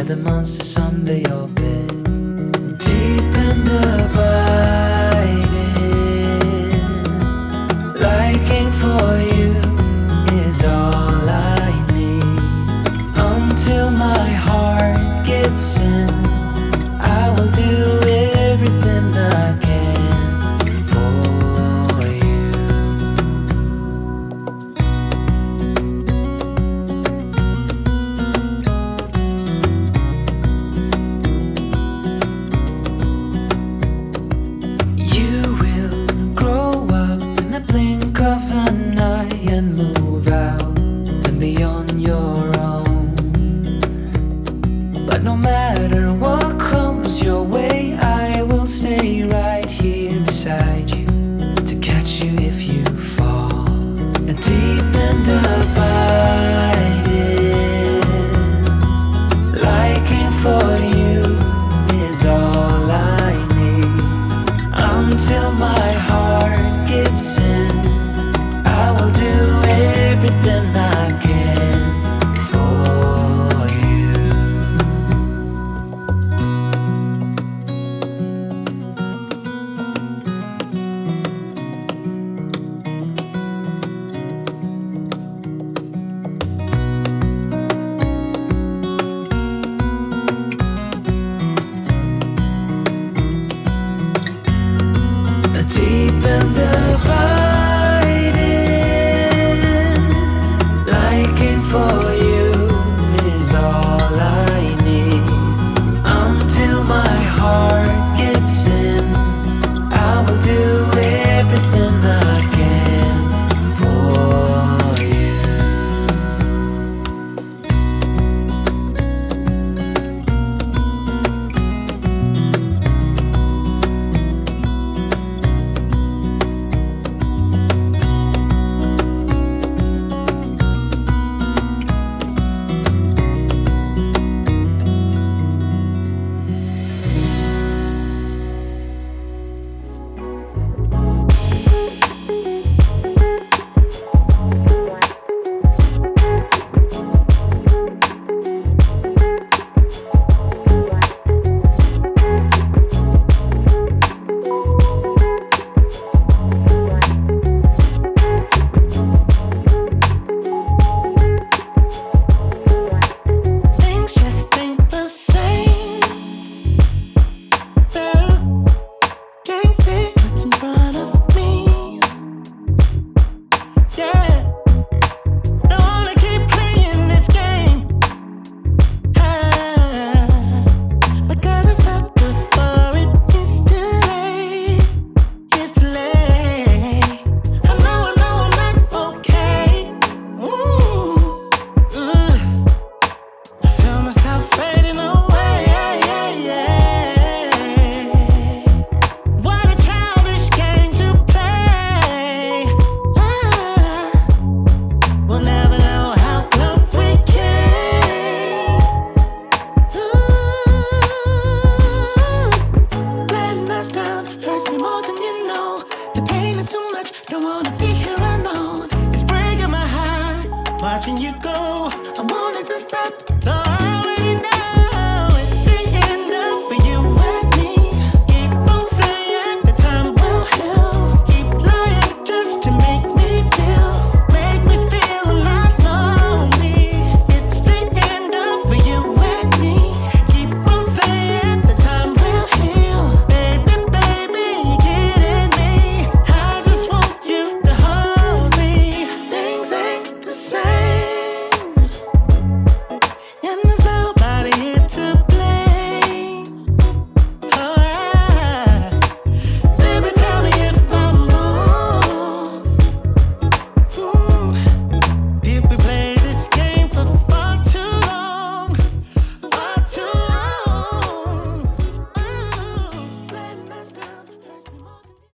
the monsters under your bed. Deep and abiding, liking for you is all I need. Until my heart gives in, I will do everything I can for you. You will grow up in the blink of an eye and move out and be on your own. But no matter what comes your way, I will stay right here beside you to catch you if you fall. And deep and abiding, liking for you is all I need. Until my heart gives in, I will do everything I can for you. Deep and abiding, liking for you is all I need. Until my heart gives in, I will do everything I can for you. Things just ain't the same. Can't see what's in front of me. Yeah, don't wanna keep playing this game. I gotta stop before it is too late. It's too late. I know I'm not okay. I feel myself fading away. What a childish game to play. We'll never know how close we came. Letting us down hurts me more than you know. The pain is too much, don't wanna be here alone. It's breaking my heart, watching you go. I wanted to stop the